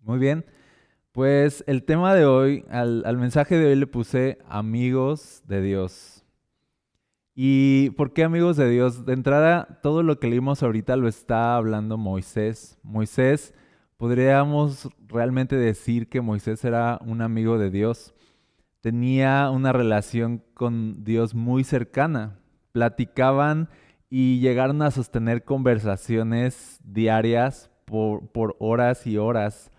Muy bien, pues el tema de hoy, al mensaje de hoy le puse amigos de Dios. ¿Y por qué amigos de Dios? De entrada, todo lo que leímos ahorita lo está hablando Moisés. Moisés, podríamos realmente decir que Moisés era un amigo de Dios. Tenía una relación con Dios muy cercana. Platicaban y llegaron a sostener conversaciones diarias por horas y horas.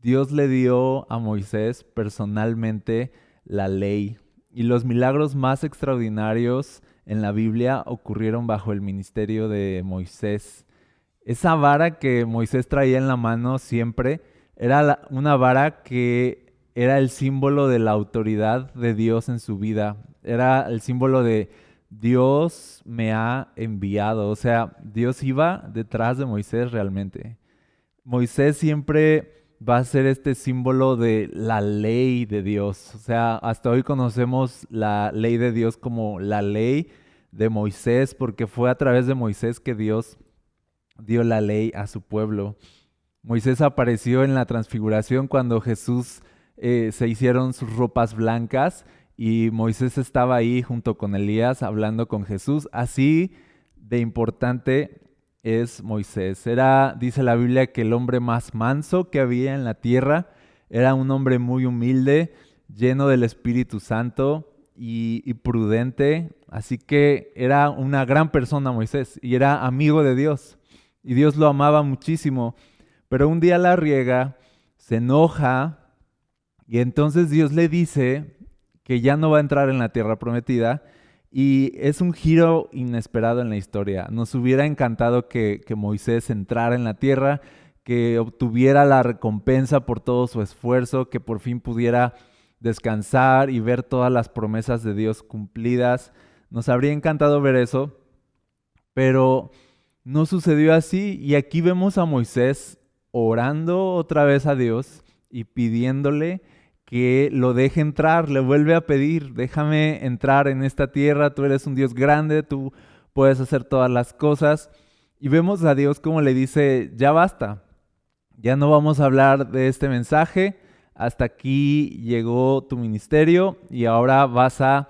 Dios le dio a Moisés personalmente la ley y los milagros más extraordinarios en la Biblia ocurrieron bajo el ministerio de Moisés. Esa vara que Moisés traía en la mano siempre era una vara que era el símbolo de la autoridad de Dios en su vida. Era el símbolo de Dios me ha enviado. O sea, Dios iba detrás de Moisés realmente. Moisés siempre va a ser este símbolo de la ley de Dios. O sea, hasta hoy conocemos la ley de Dios como la ley de Moisés, porque fue a través de Moisés que Dios dio la ley a su pueblo. Moisés apareció en la transfiguración cuando Jesús se hicieron sus ropas blancas y Moisés estaba ahí junto con Elías hablando con Jesús. Así de importante es Moisés. Era, dice la Biblia, que el hombre más manso que había en la tierra. Era un hombre muy humilde, lleno del Espíritu Santo y prudente. Así que era una gran persona Moisés y era amigo de Dios. Y Dios lo amaba muchísimo. Pero un día la riega, se enoja y entonces Dios le dice que ya no va a entrar en la tierra prometida y es un giro inesperado en la historia. Nos hubiera encantado que Moisés entrara en la tierra, que obtuviera la recompensa por todo su esfuerzo, que por fin pudiera descansar y ver todas las promesas de Dios cumplidas. Nos habría encantado ver eso, pero no sucedió así y aquí vemos a Moisés orando otra vez a Dios y pidiéndole que lo deje entrar, le vuelve a pedir, déjame entrar en esta tierra, tú eres un Dios grande, tú puedes hacer todas las cosas. Y vemos a Dios como le dice, ya basta, ya no vamos a hablar de este mensaje, hasta aquí llegó tu ministerio y ahora vas a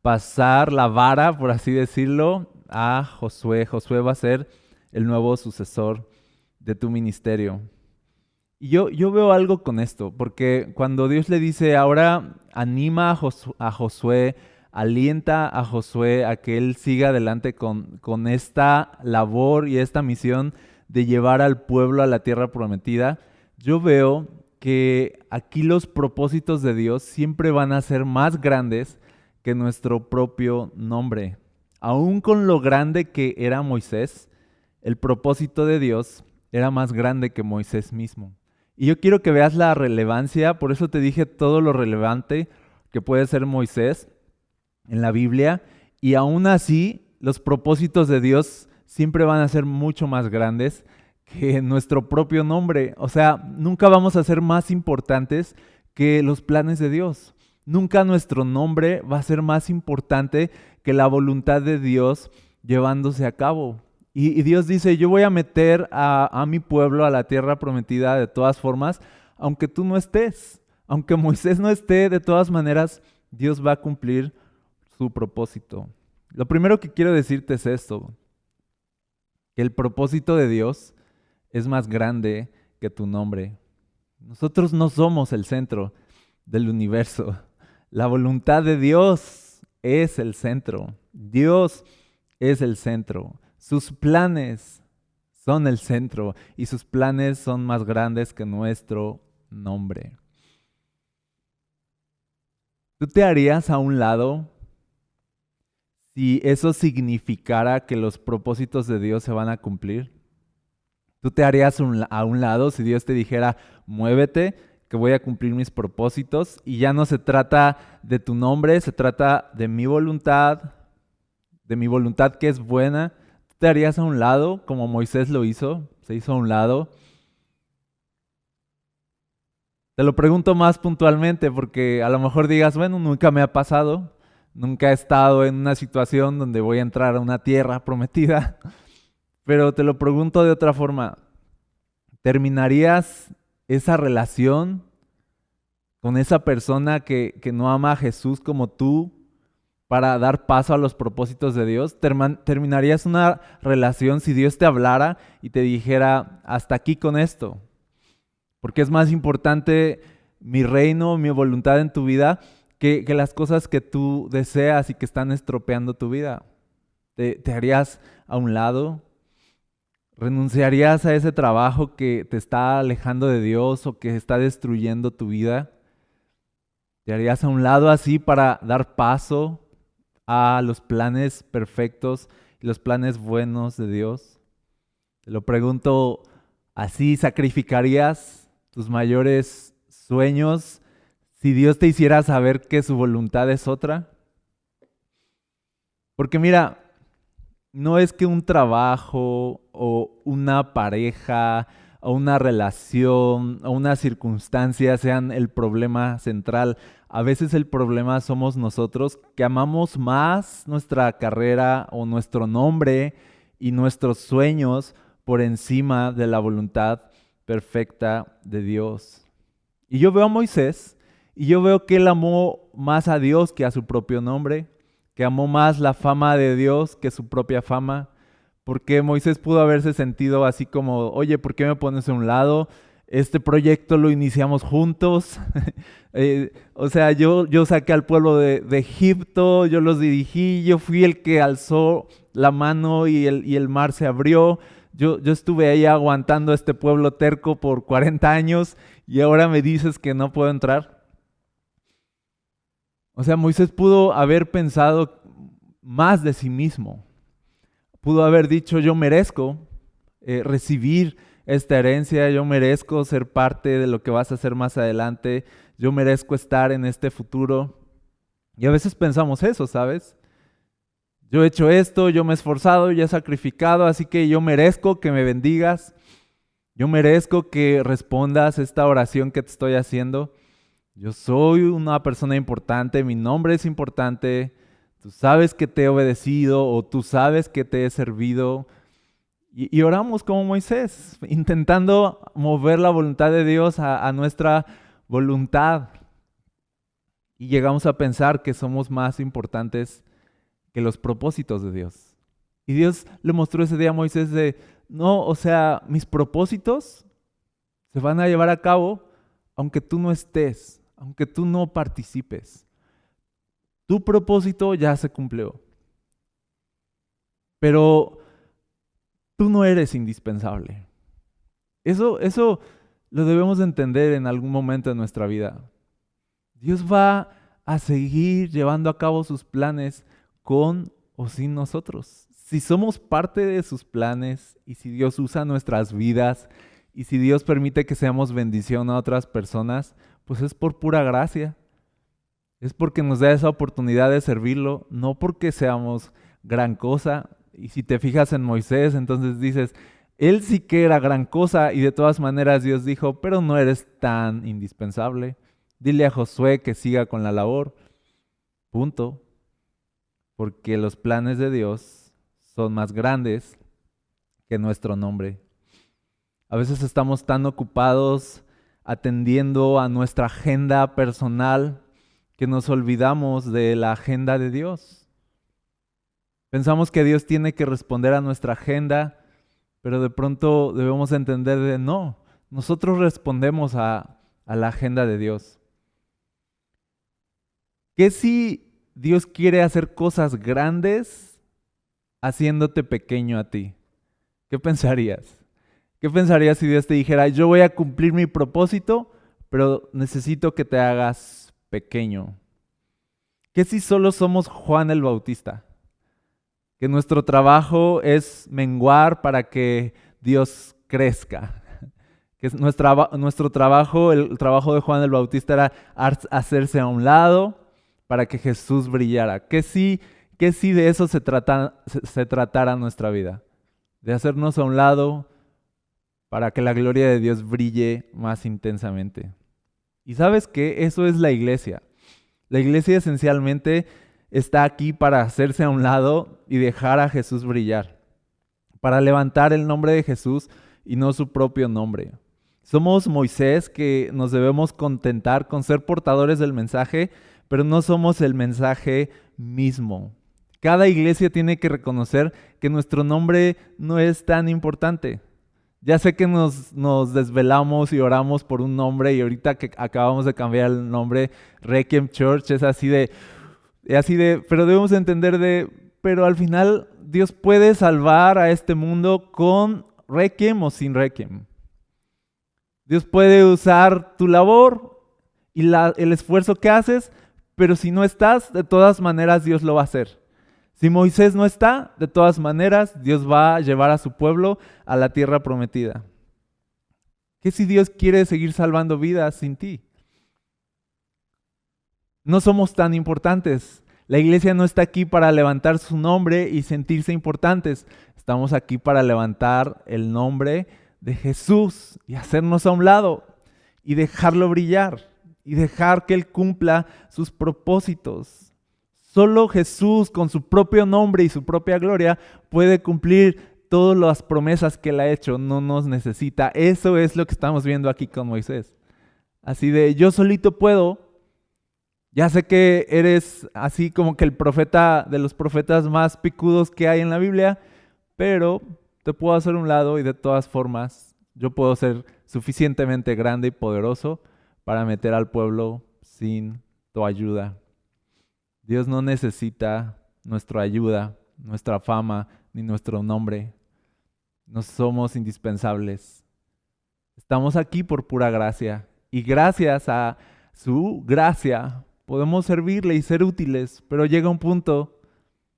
pasar la vara, por así decirlo, a Josué. Josué va a ser el nuevo sucesor de tu ministerio. Y yo veo algo con esto, porque cuando Dios le dice, ahora anima a Josué, alienta a Josué a que él siga adelante con esta labor y esta misión de llevar al pueblo a la tierra prometida, yo veo que aquí los propósitos de Dios siempre van a ser más grandes que nuestro propio nombre. Aún con lo grande que era Moisés, el propósito de Dios era más grande que Moisés mismo. Y yo quiero que veas la relevancia, por eso te dije todo lo relevante que puede ser Moisés en la Biblia, y aún así los propósitos de Dios siempre van a ser mucho más grandes que nuestro propio nombre. O sea, nunca vamos a ser más importantes que los planes de Dios. Nunca nuestro nombre va a ser más importante que la voluntad de Dios llevándose a cabo. Y Dios dice, yo voy a meter a mi pueblo a la tierra prometida de todas formas, aunque tú no estés, aunque Moisés no esté, de todas maneras, Dios va a cumplir su propósito. Lo primero que quiero decirte es esto, que el propósito de Dios es más grande que tu nombre. Nosotros no somos el centro del universo. La voluntad de Dios es el centro. Dios es el centro. Sus planes son el centro y sus planes son más grandes que nuestro nombre. ¿Tú te harías a un lado si eso significara que los propósitos de Dios se van a cumplir? ¿Tú te harías a un lado si Dios te dijera, muévete, que voy a cumplir mis propósitos? Y ya no se trata de tu nombre, se trata de mi voluntad que es buena. ¿Tú te harías a un lado como Moisés lo hizo? Se hizo a un lado. Te lo pregunto más puntualmente porque a lo mejor digas, bueno, nunca me ha pasado, nunca he estado en una situación donde voy a entrar a una tierra prometida, pero te lo pregunto de otra forma. ¿Terminarías esa relación con esa persona que no ama a Jesús como tú para dar paso a los propósitos de Dios? ¿Terminarías una relación si Dios te hablara y te dijera, hasta aquí con esto? Porque es más importante mi reino, mi voluntad en tu vida, que las cosas que tú deseas y que están estropeando tu vida. ¿Te harías a un lado? ¿Renunciarías a ese trabajo que te está alejando de Dios o que está destruyendo tu vida? ¿Te harías a un lado así para dar paso a los planes perfectos y los planes buenos de Dios? Te lo pregunto así, ¿sacrificarías tus mayores sueños si Dios te hiciera saber que su voluntad es otra? Porque mira, no es que un trabajo o una pareja o una relación o una circunstancia sean el problema central. A veces el problema somos nosotros, que amamos más nuestra carrera o nuestro nombre y nuestros sueños por encima de la voluntad perfecta de Dios. Y yo veo a Moisés y yo veo que él amó más a Dios que a su propio nombre, que amó más la fama de Dios que su propia fama, porque Moisés pudo haberse sentido así como, oye, ¿por qué me pones a un lado? Este proyecto lo iniciamos juntos. O sea, yo saqué al pueblo de Egipto, yo los dirigí, yo fui el que alzó la mano y el mar se abrió. Yo estuve ahí aguantando a este pueblo terco por 40 años y ahora me dices que no puedo entrar. O sea, Moisés pudo haber pensado más de sí mismo. Pudo haber dicho, yo merezco recibir esta herencia, yo merezco ser parte de lo que vas a hacer más adelante, yo merezco estar en este futuro. Y a veces pensamos eso, ¿sabes? Yo he hecho esto, yo me he esforzado, yo he sacrificado, así que yo merezco que me bendigas, yo merezco que respondas esta oración que te estoy haciendo. Yo soy una persona importante, mi nombre es importante, tú sabes que te he obedecido o tú sabes que te he servido. Y oramos como Moisés, intentando mover la voluntad de Dios a nuestra voluntad. Y llegamos a pensar que somos más importantes que los propósitos de Dios. Y Dios le mostró ese día a Moisés de, no, o sea, mis propósitos se van a llevar a cabo aunque tú no estés, aunque tú no participes. Tu propósito ya se cumplió. Pero tú no eres indispensable. Eso lo debemos de entender en algún momento de nuestra vida. Dios va a seguir llevando a cabo sus planes con o sin nosotros. Si somos parte de sus planes y si Dios usa nuestras vidas y si Dios permite que seamos bendición a otras personas, pues es por pura gracia. Es porque nos da esa oportunidad de servirlo, no porque seamos gran cosa. Y si te fijas en Moisés, entonces dices, él sí que era gran cosa y de todas maneras Dios dijo, pero no eres tan indispensable. Dile a Josué que siga con la labor. Punto. Porque los planes de Dios son más grandes que nuestro nombre. A veces estamos tan ocupados atendiendo a nuestra agenda personal que nos olvidamos de la agenda de Dios. Pensamos que Dios tiene que responder a nuestra agenda, pero de pronto debemos entender de no, nosotros respondemos a la agenda de Dios. ¿Qué si Dios quiere hacer cosas grandes haciéndote pequeño a ti? ¿Qué pensarías? ¿Qué pensarías si Dios te dijera, yo voy a cumplir mi propósito, pero necesito que te hagas pequeño? ¿Qué si solo somos Juan el Bautista? Que nuestro trabajo es menguar para que Dios crezca. Que nuestro trabajo, el trabajo de Juan el Bautista era hacerse a un lado para que Jesús brillara. ¿Qué si de eso se tratara nuestra vida? De hacernos a un lado para que la gloria de Dios brille más intensamente. Y sabes que eso es la iglesia. La iglesia esencialmente está aquí para hacerse a un lado y dejar a Jesús brillar, para levantar el nombre de Jesús y no su propio nombre. Somos Moisés que nos debemos contentar con ser portadores del mensaje, pero no somos el mensaje mismo. Cada iglesia tiene que reconocer que nuestro nombre no es tan importante. Ya sé que nos desvelamos y oramos por un nombre y ahorita que acabamos de cambiar el nombre, Requiem Church, es así de, pero debemos entender pero al final Dios puede salvar a este mundo con Requiem o sin Requiem. Dios puede usar tu labor y el esfuerzo que haces, pero si no estás, de todas maneras Dios lo va a hacer. Si Moisés no está, de todas maneras Dios va a llevar a su pueblo a la tierra prometida. ¿Qué si Dios quiere seguir salvando vidas sin ti? No somos tan importantes. La iglesia no está aquí para levantar su nombre y sentirse importantes. Estamos aquí para levantar el nombre de Jesús y hacernos a un lado y dejarlo brillar y dejar que Él cumpla sus propósitos. Solo Jesús, con su propio nombre y su propia gloria, puede cumplir todas las promesas que Él ha hecho. No nos necesita. Eso es lo que estamos viendo aquí con Moisés. Así de, yo solito puedo. Ya sé que eres así como que el profeta de los profetas más picudos que hay en la Biblia, pero te puedo hacer un lado y de todas formas yo puedo ser suficientemente grande y poderoso para meter al pueblo sin tu ayuda. Dios no necesita nuestra ayuda, nuestra fama, ni nuestro nombre. No somos indispensables. Estamos aquí por pura gracia. Y gracias a su gracia podemos servirle y ser útiles. Pero llega un punto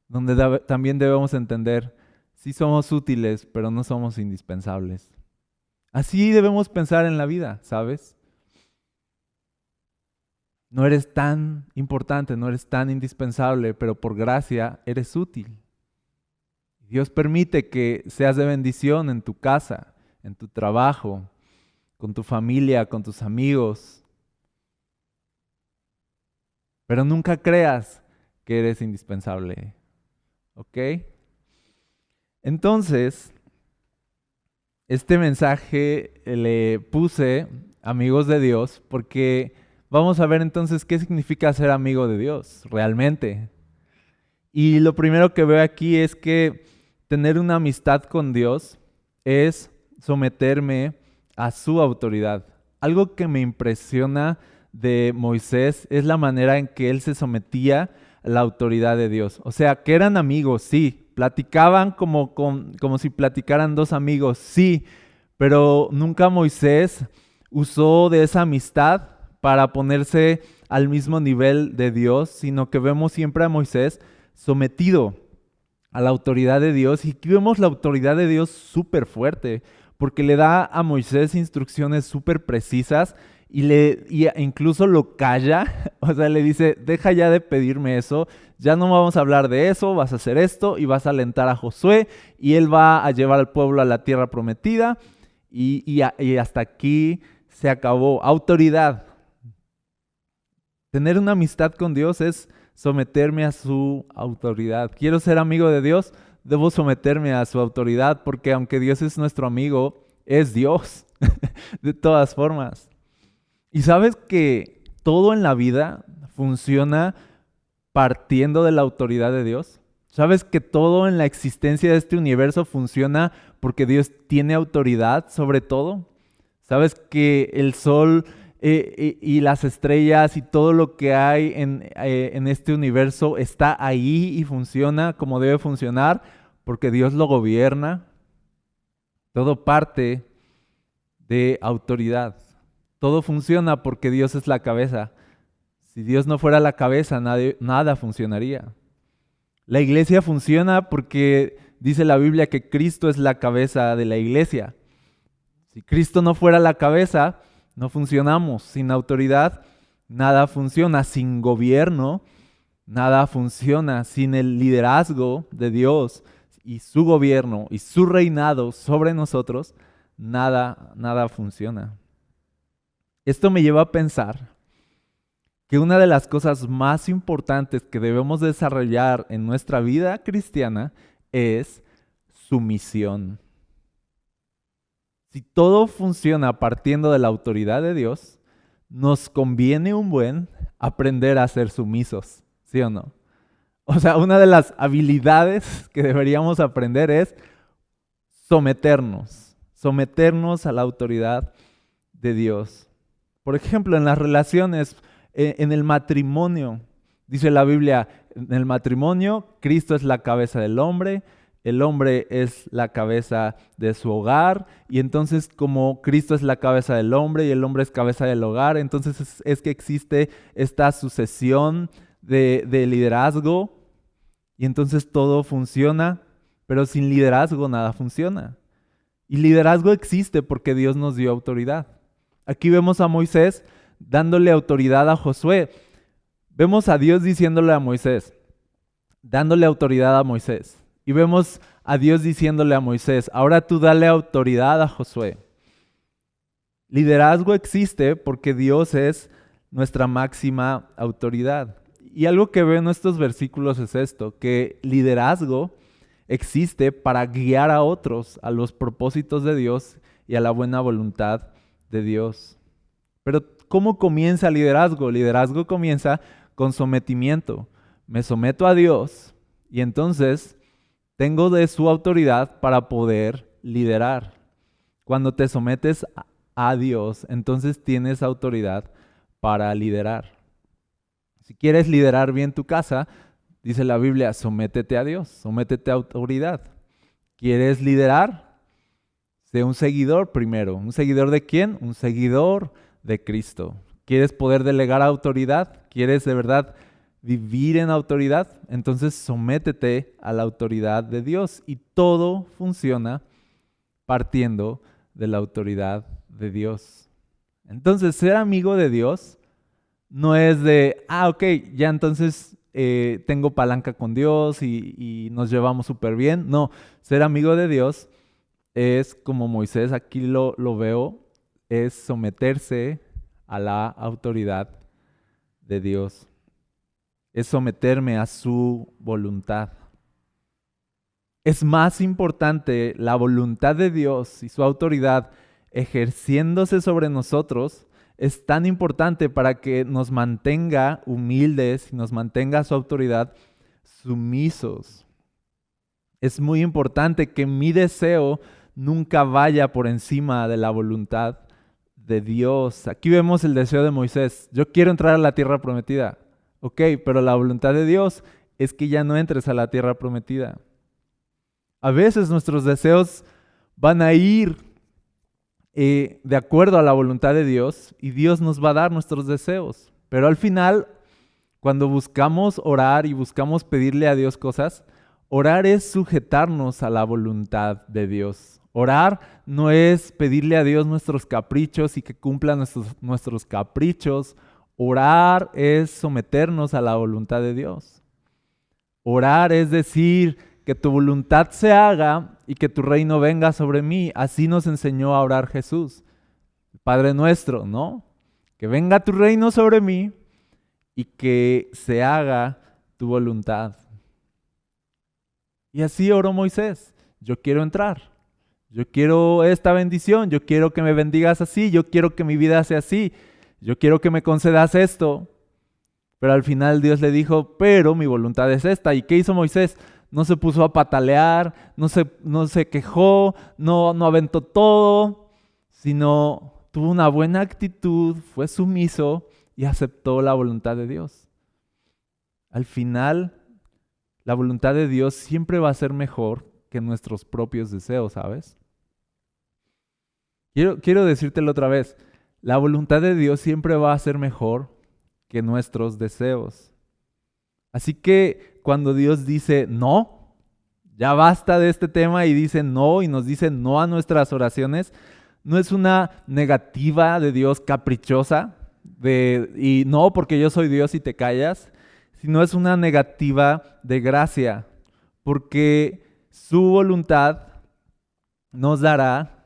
donde también debemos entender, sí somos útiles, pero no somos indispensables. Así debemos pensar en la vida, ¿sabes? No eres tan importante, no eres tan indispensable, pero por gracia eres útil. Dios permite que seas de bendición en tu casa, en tu trabajo, con tu familia, con tus amigos. Pero nunca creas que eres indispensable. ¿Ok? Entonces, este mensaje le puse amigos de Dios porque vamos a ver entonces qué significa ser amigo de Dios realmente. Y lo primero que veo aquí es que tener una amistad con Dios es someterme a su autoridad. Algo que me impresiona de Moisés es la manera en que él se sometía a la autoridad de Dios. O sea, que eran amigos, sí, platicaban como si platicaran dos amigos, sí, pero nunca Moisés usó de esa amistad para ponerse al mismo nivel de Dios, sino que vemos siempre a Moisés sometido a la autoridad de Dios. Y aquí vemos la autoridad de Dios súper fuerte, porque le da a Moisés instrucciones súper precisas y incluso lo calla, o sea, le dice, deja ya de pedirme eso, ya no vamos a hablar de eso, vas a hacer esto y vas a alentar a Josué y él va a llevar al pueblo a la tierra prometida y hasta aquí se acabó. Autoridad. Tener una amistad con Dios es someterme a su autoridad. Quiero ser amigo de Dios, debo someterme a su autoridad, porque aunque Dios es nuestro amigo, es Dios, de todas formas. Y sabes que todo en la vida funciona partiendo de la autoridad de Dios. ¿Sabes que todo en la existencia de este universo funciona porque Dios tiene autoridad sobre todo? ¿Sabes que el sol y las estrellas y todo lo que hay en este universo está ahí y funciona como debe funcionar porque Dios lo gobierna? Todo parte de autoridad. Todo funciona porque Dios es la cabeza. Si Dios no fuera la cabeza, nada funcionaría. La iglesia funciona porque dice la Biblia que Cristo es la cabeza de la iglesia. Si Cristo no fuera la cabeza, no funcionamos. Sin autoridad, nada funciona. Sin gobierno, nada funciona. Sin el liderazgo de Dios y su gobierno y su reinado sobre nosotros, nada funciona. Esto me lleva a pensar que una de las cosas más importantes que debemos desarrollar en nuestra vida cristiana es sumisión. Si todo funciona partiendo de la autoridad de Dios, nos conviene un buen aprender a ser sumisos, ¿sí o no? O sea, una de las habilidades que deberíamos aprender es someternos a la autoridad de Dios. Por ejemplo, en las relaciones, en el matrimonio, dice la Biblia, en el matrimonio, Cristo es la cabeza del hombre, el hombre es la cabeza de su hogar, y entonces como Cristo es la cabeza del hombre y el hombre es cabeza del hogar, entonces es que existe esta sucesión de liderazgo, y entonces todo funciona, pero sin liderazgo nada funciona. Y liderazgo existe porque Dios nos dio autoridad. Aquí vemos a Moisés dándole autoridad a Josué. Vemos a Dios diciéndole a Moisés, dándole autoridad a Moisés. Y vemos a Dios diciéndole a Moisés, ahora tú dale autoridad a Josué. Liderazgo existe porque Dios es nuestra máxima autoridad. Y algo que veo en estos versículos es esto, que liderazgo existe para guiar a otros a los propósitos de Dios y a la buena voluntad de Dios. Pero ¿cómo comienza el liderazgo? El liderazgo comienza con sometimiento. Me someto a Dios y entonces tengo de su autoridad para poder liderar. Cuando te sometes a Dios, entonces tienes autoridad para liderar. Si quieres liderar bien tu casa, dice la Biblia, sométete a Dios, sométete a autoridad. ¿Quieres liderar? Sé un seguidor primero. ¿Un seguidor de quién? Un seguidor de Cristo. ¿Quieres poder delegar autoridad? ¿Quieres de verdad vivir en autoridad? Entonces sométete a la autoridad de Dios y todo funciona partiendo de la autoridad de Dios. Entonces ser amigo de Dios no es de, ok, ya entonces tengo palanca con Dios y nos llevamos súper bien. No, ser amigo de Dios es como Moisés, aquí lo veo, es someterse a la autoridad de Dios. Es someterme a su voluntad. Es más importante la voluntad de Dios y su autoridad ejerciéndose sobre nosotros. Es tan importante para que nos mantenga humildes y nos mantenga su autoridad sumisos. Es muy importante que mi deseo nunca vaya por encima de la voluntad de Dios. Aquí vemos el deseo de Moisés. Yo quiero entrar a la tierra prometida. Ok, pero la voluntad de Dios es que ya no entres a la tierra prometida. A veces nuestros deseos van a ir de acuerdo a la voluntad de Dios y Dios nos va a dar nuestros deseos. Pero al final, cuando buscamos orar y buscamos pedirle a Dios cosas, orar es sujetarnos a la voluntad de Dios. Orar no es pedirle a Dios nuestros caprichos y que cumpla nuestros caprichos. Orar es someternos a la voluntad de Dios. Orar es decir que tu voluntad se haga y que tu reino venga sobre mí. Así nos enseñó a orar Jesús, Padre nuestro, ¿no? Que venga tu reino sobre mí y que se haga tu voluntad. Y así oró Moisés. Yo quiero entrar. Yo quiero esta bendición. Yo quiero que me bendigas así. Yo quiero que mi vida sea así. Yo quiero que me concedas esto. Pero al final Dios le dijo, pero mi voluntad es esta. ¿Y qué hizo Moisés? No se puso a patalear, no se quejó, no aventó todo, sino tuvo una buena actitud, fue sumiso y aceptó la voluntad de Dios. Al final, la voluntad de Dios siempre va a ser mejor que nuestros propios deseos, ¿sabes? Quiero decírtelo otra vez, la voluntad de Dios siempre va a ser mejor que nuestros deseos. Así que cuando Dios dice no, ya basta de este tema y dice no y nos dice no a nuestras oraciones, no es una negativa de Dios caprichosa y no porque yo soy Dios y te callas, sino es una negativa de gracia, porque su voluntad nos dará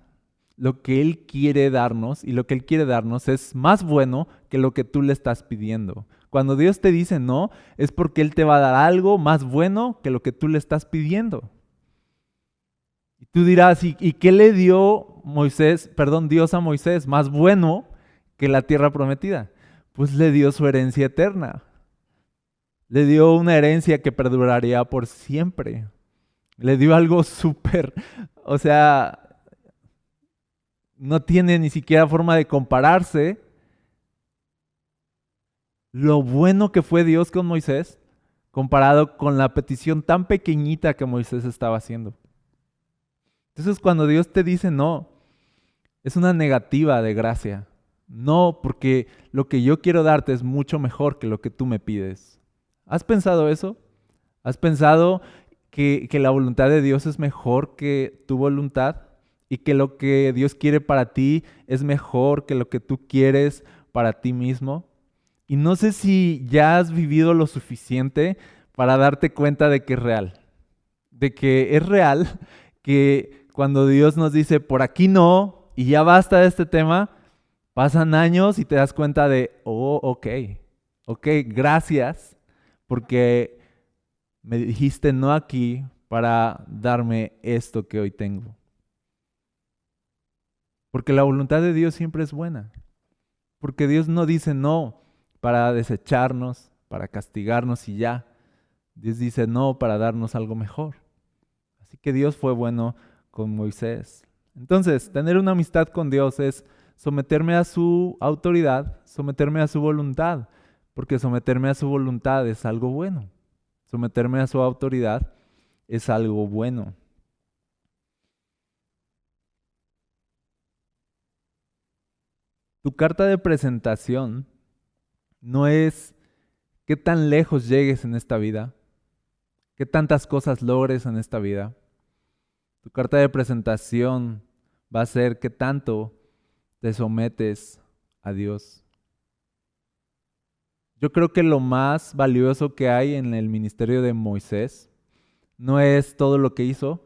lo que Él quiere darnos y lo que Él quiere darnos es más bueno que lo que tú le estás pidiendo. Cuando Dios te dice no, es porque Él te va a dar algo más bueno que lo que tú le estás pidiendo. Y tú dirás, ¿y qué le dio Dios a Moisés? Más bueno que la tierra prometida. Pues le dio su herencia eterna. Le dio una herencia que perduraría por siempre. Le dio algo súper, o sea, no tiene ni siquiera forma de compararse lo bueno que fue Dios con Moisés comparado con la petición tan pequeñita que Moisés estaba haciendo. Entonces, cuando Dios te dice no, es una negativa de gracia. No, porque lo que yo quiero darte es mucho mejor que lo que tú me pides. ¿Has pensado eso? ¿Has pensado que la voluntad de Dios es mejor que tu voluntad? Y que lo que Dios quiere para ti es mejor que lo que tú quieres para ti mismo. Y no sé si ya has vivido lo suficiente para darte cuenta de que es real. De que es real que cuando Dios nos dice por aquí no y ya basta de este tema, pasan años y te das cuenta de, oh, ok, gracias porque me dijiste no aquí para darme esto que hoy tengo. Porque la voluntad de Dios siempre es buena. Porque Dios no dice no para desecharnos, para castigarnos y ya. Dios dice no para darnos algo mejor. Así que Dios fue bueno con Moisés. Entonces, tener una amistad con Dios es someterme a su autoridad, someterme a su voluntad, porque someterme a su voluntad es algo bueno. Someterme a su autoridad es algo bueno. Tu carta de presentación no es qué tan lejos llegues en esta vida, qué tantas cosas logres en esta vida. Tu carta de presentación va a ser qué tanto te sometes a Dios. Yo creo que lo más valioso que hay en el ministerio de Moisés no es todo lo que hizo,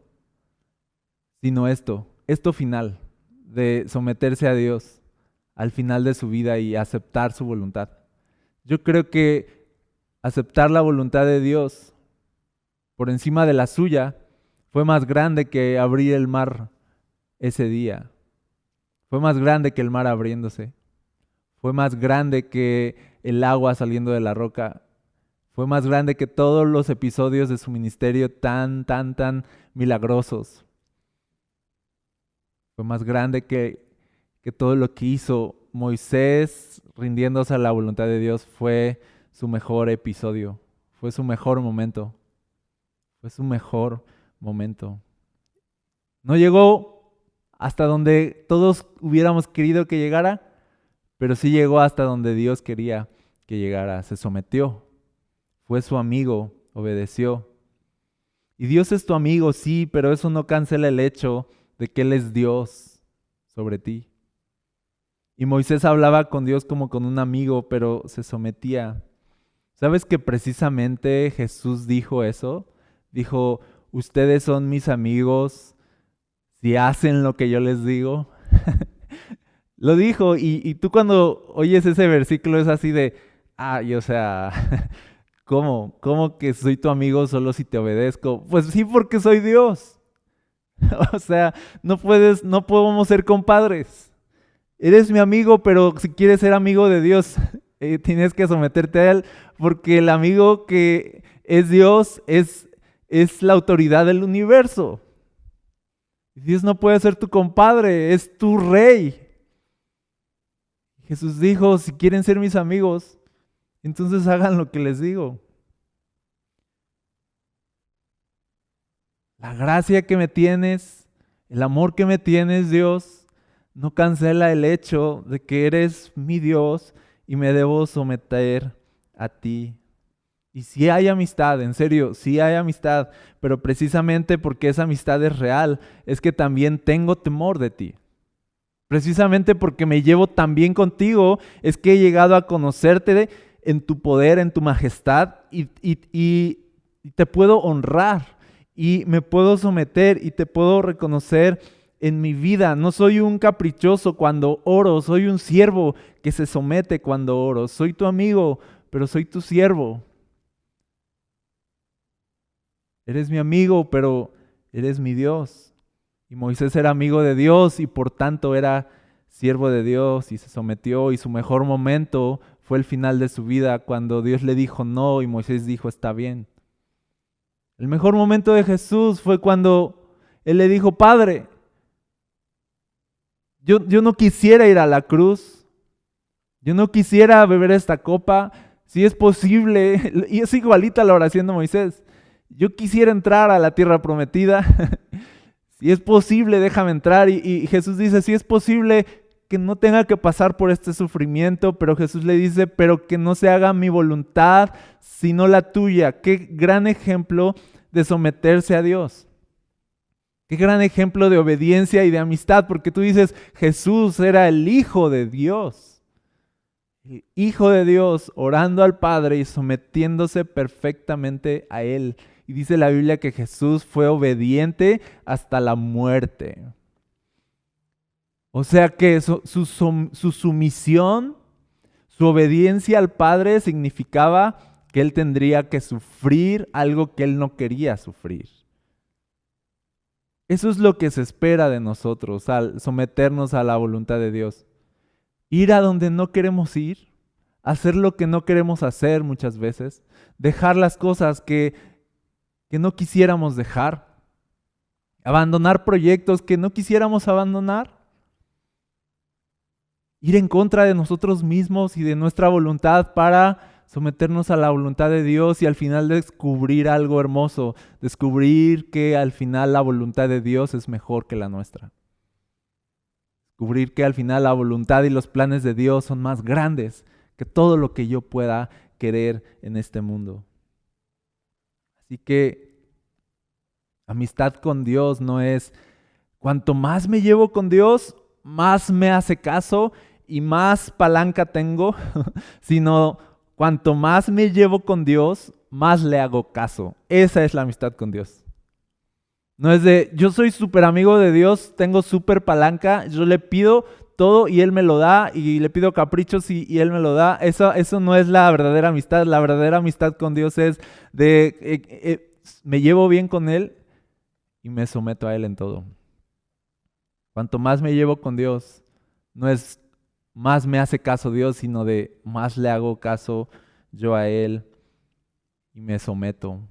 sino esto final, de someterse a Dios al final de su vida y aceptar su voluntad. Yo creo que aceptar la voluntad de Dios por encima de la suya fue más grande que abrir el mar ese día. Fue más grande que el mar abriéndose. Fue más grande que el agua saliendo de la roca. Fue más grande que todos los episodios de su ministerio tan milagrosos. Fue más grande que todo lo que hizo Moisés rindiéndose a la voluntad de Dios. Fue su mejor episodio. Fue su mejor momento. Fue su mejor momento. No llegó hasta donde todos hubiéramos querido que llegara, pero sí llegó hasta donde Dios quería que llegara. Se sometió. Fue su amigo, obedeció. Y Dios es tu amigo, sí, pero eso no cancela el hecho de que Él es Dios sobre ti. Y Moisés hablaba con Dios como con un amigo, pero se sometía. ¿Sabes que precisamente Jesús dijo eso? Dijo, ustedes son mis amigos si hacen lo que yo les digo. Lo dijo, y tú cuando oyes ese versículo es así de, o sea, ¿cómo? ¿Cómo que soy tu amigo solo si te obedezco? Pues sí, porque soy Dios. O sea, no podemos ser compadres. Eres mi amigo, pero si quieres ser amigo de Dios, tienes que someterte a Él, porque el amigo que es Dios es la autoridad del universo. Dios no puede ser tu compadre, es tu rey. Jesús dijo, si quieren ser mis amigos, entonces hagan lo que les digo. La gracia que me tienes, el amor que me tienes, Dios, no cancela el hecho de que eres mi Dios y me debo someter a ti. Y sí hay amistad, en serio, sí hay amistad, pero precisamente porque esa amistad es real, es que también tengo temor de ti. Precisamente porque me llevo tan bien contigo, es que he llegado a conocerte en tu poder, en tu majestad, y te puedo honrar, y me puedo someter, y te puedo reconocer en mi vida. No soy un caprichoso cuando oro, soy un siervo que se somete cuando oro. Soy tu amigo, pero soy tu siervo. Eres mi amigo, pero eres mi Dios. Y Moisés era amigo de Dios y por tanto era siervo de Dios y se sometió, y su mejor momento fue el final de su vida cuando Dios le dijo no y Moisés dijo está bien. El mejor momento de Jesús fue cuando Él le dijo, Padre, yo no quisiera ir a la cruz, yo no quisiera beber esta copa, si es posible, y es igualita la oración de Moisés, yo quisiera entrar a la tierra prometida, si es posible déjame entrar, y Jesús dice, si es posible que no tenga que pasar por este sufrimiento, pero Jesús le dice, pero que no se haga mi voluntad, sino la tuya. Qué gran ejemplo de someterse a Dios. Qué gran ejemplo de obediencia y de amistad, porque tú dices, Jesús era el Hijo de Dios. El Hijo de Dios orando al Padre y sometiéndose perfectamente a Él. Y dice la Biblia que Jesús fue obediente hasta la muerte. O sea que su sumisión, su obediencia al Padre significaba que Él tendría que sufrir algo que Él no quería sufrir. Eso es lo que se espera de nosotros al someternos a la voluntad de Dios. Ir a donde no queremos ir, hacer lo que no queremos hacer muchas veces, dejar las cosas que no quisiéramos dejar, abandonar proyectos que no quisiéramos abandonar. Ir en contra de nosotros mismos y de nuestra voluntad para someternos a la voluntad de Dios y al final descubrir algo hermoso, descubrir que al final la voluntad de Dios es mejor que la nuestra. Descubrir que al final la voluntad y los planes de Dios son más grandes que todo lo que yo pueda querer en este mundo. Así que amistad con Dios no es cuanto más me llevo con Dios, más me hace caso y más palanca tengo, sino cuanto más me llevo con Dios, más le hago caso. Esa es la amistad con Dios. No es de, yo soy súper amigo de Dios, tengo súper palanca, yo le pido todo y Él me lo da, y le pido caprichos y Él me lo da. Eso no es la verdadera amistad. La verdadera amistad con Dios es de, me llevo bien con Él y me someto a Él en todo. Cuanto más me llevo con Dios, no es más me hace caso Dios, sino de más le hago caso yo a Él y me someto.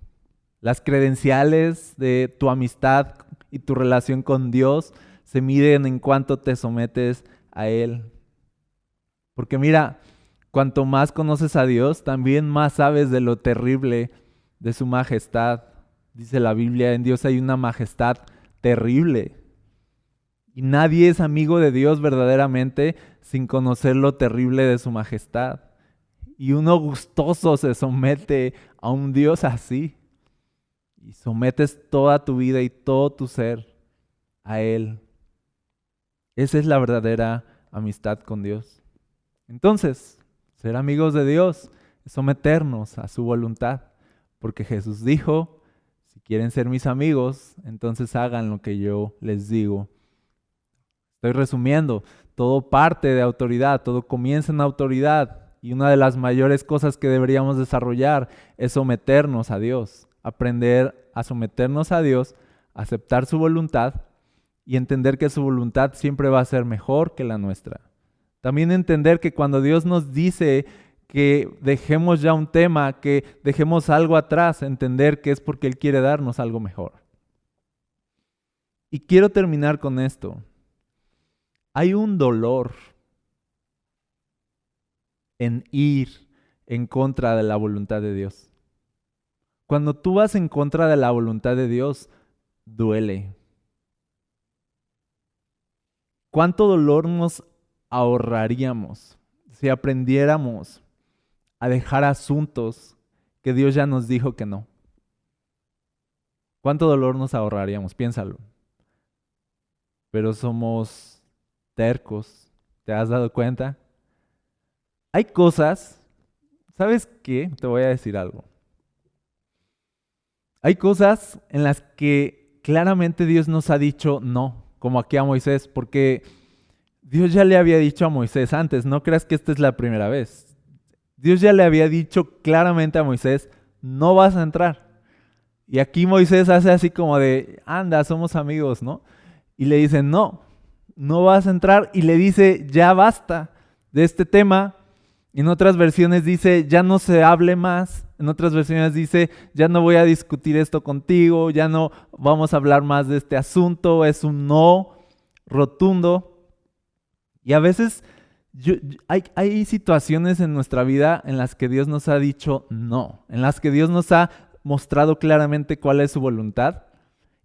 Las credenciales de tu amistad y tu relación con Dios se miden en cuánto te sometes a Él. Porque mira, cuanto más conoces a Dios, también más sabes de lo terrible de su majestad. Dice la Biblia, en Dios hay una majestad terrible. Y nadie es amigo de Dios verdaderamente sin conocer lo terrible de su majestad. Y uno gustoso se somete a un Dios así. Y sometes toda tu vida y todo tu ser a Él. Esa es la verdadera amistad con Dios. Entonces, ser amigos de Dios es someternos a su voluntad. Porque Jesús dijo, si quieren ser mis amigos, entonces hagan lo que yo les digo. Estoy resumiendo, todo parte de autoridad, todo comienza en autoridad y una de las mayores cosas que deberíamos desarrollar es someternos a Dios, aprender a someternos a Dios, aceptar su voluntad y entender que su voluntad siempre va a ser mejor que la nuestra. También entender que cuando Dios nos dice que dejemos ya un tema, que dejemos algo atrás, entender que es porque Él quiere darnos algo mejor. Y quiero terminar con esto. Hay un dolor en ir en contra de la voluntad de Dios. Cuando tú vas en contra de la voluntad de Dios, duele. ¿Cuánto dolor nos ahorraríamos si aprendiéramos a dejar asuntos que Dios ya nos dijo que no? ¿Cuánto dolor nos ahorraríamos? Piénsalo. Pero somos tercos. ¿Te has dado cuenta? Hay cosas, ¿sabes qué? Te voy a decir algo. Hay cosas en las que claramente Dios nos ha dicho no, como aquí a Moisés, porque Dios ya le había dicho a Moisés antes, no creas que esta es la primera vez. Dios ya le había dicho claramente a Moisés, no vas a entrar. Y aquí Moisés hace así como de, anda, somos amigos, ¿no? y le dice, no, no vas a entrar, y le dice, ya basta de este tema. En otras versiones dice, ya no se hable más. En otras versiones dice, ya no voy a discutir esto contigo, ya no vamos a hablar más de este asunto. Es un no rotundo. Y a veces hay situaciones en nuestra vida en las que Dios nos ha dicho no, en las que Dios nos ha mostrado claramente cuál es su voluntad,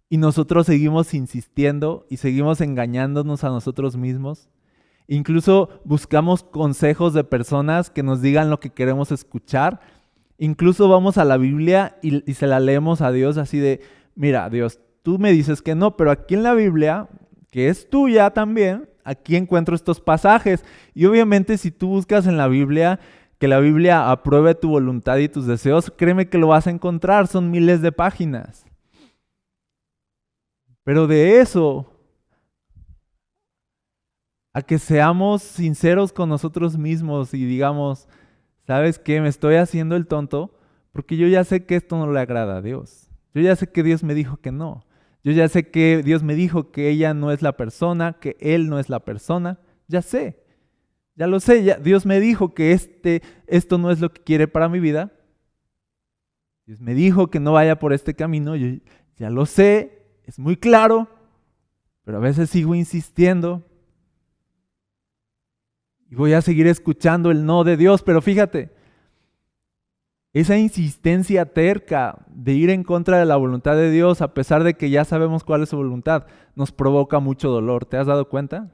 y nosotros seguimos insistiendo y seguimos engañándonos a nosotros mismos. Incluso buscamos consejos de personas que nos digan lo que queremos escuchar. Incluso vamos a la Biblia y se la leemos a Dios así de, mira, Dios, tú me dices que no, pero aquí en la Biblia, que es tuya también, aquí encuentro estos pasajes. Y obviamente si tú buscas en la Biblia que la Biblia apruebe tu voluntad y tus deseos, créeme que lo vas a encontrar, son miles de páginas. Pero de eso a que seamos sinceros con nosotros mismos y digamos, ¿sabes qué? Me estoy haciendo el tonto porque yo ya sé que esto no le agrada a Dios. Yo ya sé que Dios me dijo que no. Yo ya sé que Dios me dijo que ella no es la persona, que él no es la persona. Ya sé, ya lo sé. Dios me dijo que esto no es lo que quiere para mi vida. Dios me dijo que no vaya por este camino. Yo ya lo sé, es muy claro, pero a veces sigo insistiendo. Y voy a seguir escuchando el no de Dios, pero fíjate, esa insistencia terca de ir en contra de la voluntad de Dios, a pesar de que ya sabemos cuál es su voluntad, nos provoca mucho dolor. ¿Te has dado cuenta?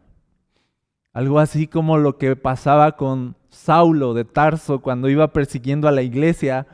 Algo así como lo que pasaba con Saulo de Tarso cuando iba persiguiendo a la iglesia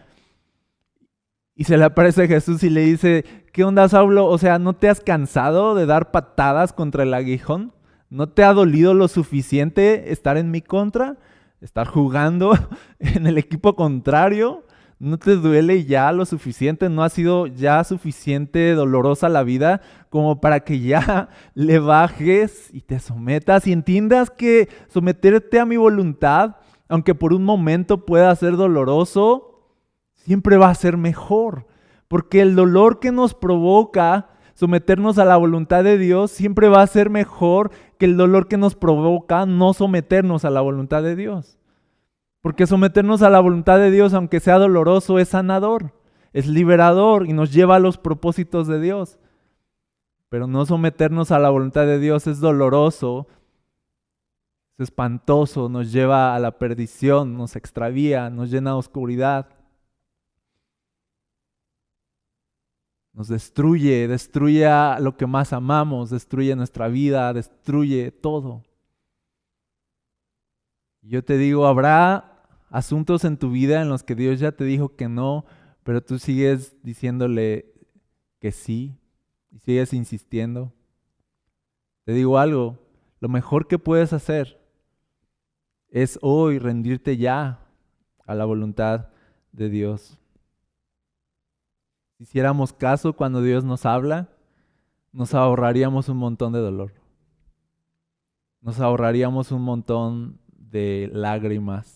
y se le aparece Jesús y le dice, ¿qué onda, Saulo? O sea, ¿no te has cansado de dar patadas contra el aguijón? ¿No te ha dolido lo suficiente estar en mi contra? ¿Estar jugando en el equipo contrario? ¿No te duele ya lo suficiente? ¿No ha sido ya suficiente dolorosa la vida como para que ya le bajes y te sometas y entiendas que someterte a mi voluntad, aunque por un momento pueda ser doloroso, siempre va a ser mejor? Porque el dolor que nos provoca someternos a la voluntad de Dios siempre va a ser mejor que el dolor que nos provoca no someternos a la voluntad de Dios. Porque someternos a la voluntad de Dios, aunque sea doloroso, es sanador, es liberador y nos lleva a los propósitos de Dios. Pero no someternos a la voluntad de Dios es doloroso, es espantoso, nos lleva a la perdición, nos extravía, nos llena de oscuridad. Nos destruye a lo que más amamos, destruye nuestra vida, destruye todo. Yo te digo, habrá asuntos en tu vida en los que Dios ya te dijo que no, pero tú sigues diciéndole que sí y sigues insistiendo. Te digo algo, lo mejor que puedes hacer es hoy rendirte ya a la voluntad de Dios. Si hiciéramos caso cuando Dios nos habla, nos ahorraríamos un montón de dolor. Nos ahorraríamos un montón de lágrimas.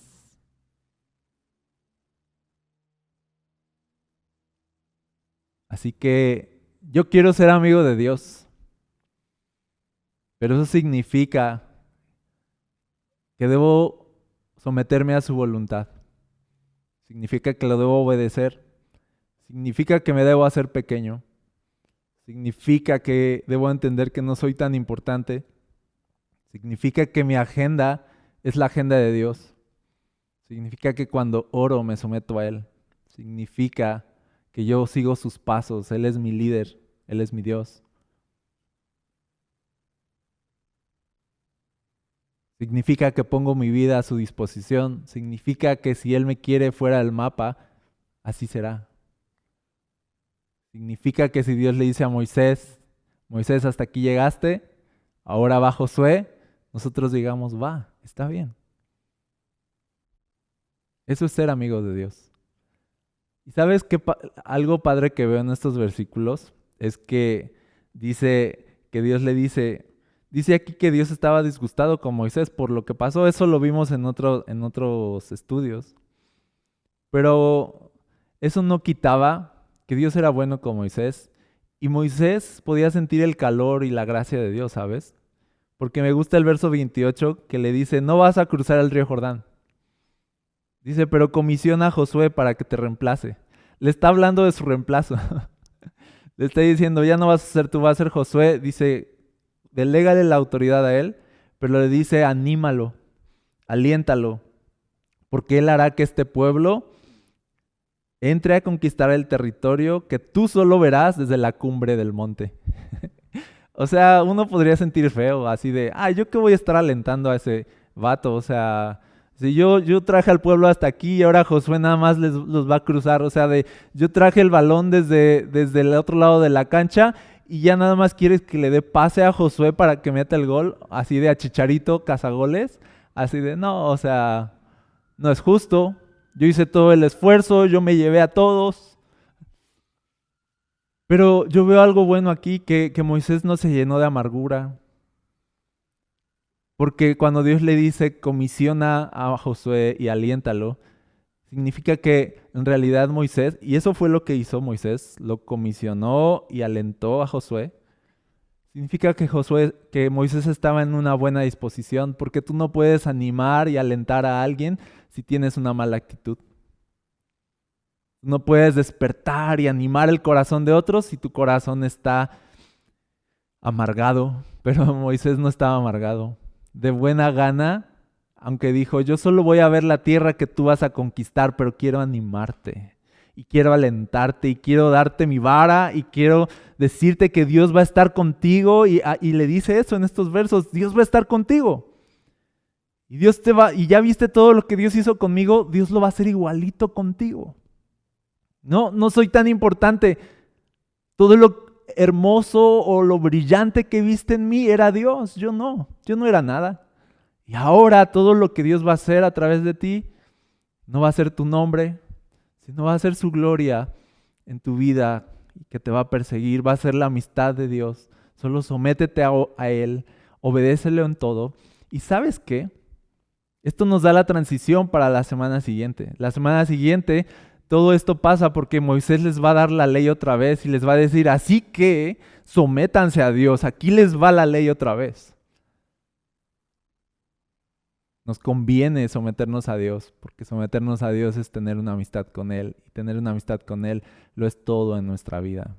Así que yo quiero ser amigo de Dios, pero eso significa que debo someterme a su voluntad. Significa que lo debo obedecer. Significa que me debo hacer pequeño. Significa que debo entender que no soy tan importante. Significa que mi agenda es la agenda de Dios. Significa que cuando oro me someto a Él. Significa que yo sigo sus pasos. Él es mi líder. Él es mi Dios. Significa que pongo mi vida a su disposición. Significa que si Él me quiere fuera del mapa, así será. Significa que si Dios le dice a Moisés, Moisés, hasta aquí llegaste, ahora va Josué, nosotros digamos, va, está bien. Eso es ser amigo de Dios. ¿Y sabes qué? Algo padre que veo en estos versículos es que dice que Dios le dice aquí que Dios estaba disgustado con Moisés por lo que pasó. Eso lo vimos en otros estudios. Pero eso no quitaba que Dios era bueno con Moisés Y Moisés podía sentir el calor y la gracia de Dios, ¿sabes? Porque me gusta el verso 28 que le dice, no vas a cruzar el río Jordán. Dice, pero comisiona a Josué para que te reemplace. Le está hablando de su reemplazo. Le está diciendo, ya no vas a ser tú, vas a ser Josué. Dice, delégale la autoridad a él, pero le dice, anímalo, aliéntalo, porque él hará que este pueblo entre a conquistar el territorio que tú solo verás desde la cumbre del monte. O sea, uno podría sentir feo, así de, ¿yo qué voy a estar alentando a ese vato? O sea, si yo traje al pueblo hasta aquí y ahora Josué nada más los va a cruzar. O sea, yo traje el balón desde el otro lado de la cancha y ya nada más quieres que le dé pase a Josué para que meta el gol, así de a Chicharito, cazagoles, así de, no, o sea, no es justo. Yo hice todo el esfuerzo, yo me llevé a todos. Pero yo veo algo bueno aquí, que Moisés no se llenó de amargura. Porque cuando Dios le dice, comisiona a Josué y aliéntalo, significa que en realidad Moisés, y eso fue lo que hizo Moisés, lo comisionó y alentó a Josué. Significa que Moisés estaba en una buena disposición, porque tú no puedes animar y alentar a alguien si tienes una mala actitud. No puedes despertar y animar el corazón de otros si tu corazón está amargado. Pero Moisés no estaba amargado. De buena gana, aunque dijo, yo solo voy a ver la tierra que tú vas a conquistar, pero quiero animarte y quiero alentarte y quiero darte mi vara y quiero decirte que Dios va a estar contigo y le dice eso en estos versos, Dios va a estar contigo. Y y ya viste todo lo que Dios hizo conmigo, Dios lo va a hacer igualito contigo. No soy tan importante. Todo lo hermoso o lo brillante que viste en mí era Dios. Yo no era nada. Y ahora todo lo que Dios va a hacer a través de ti no va a ser tu nombre, sino va a ser su gloria en tu vida y que te va a perseguir. Va a ser la amistad de Dios. Solo sométete a Él, obedécele en todo. ¿Y sabes qué? Esto nos da la transición para la semana siguiente. La semana siguiente todo esto pasa porque Moisés les va a dar la ley otra vez y les va a decir, así que sométanse a Dios, aquí les va la ley otra vez. Nos conviene someternos a Dios, porque someternos a Dios es tener una amistad con Él, y tener una amistad con Él lo es todo en nuestra vida.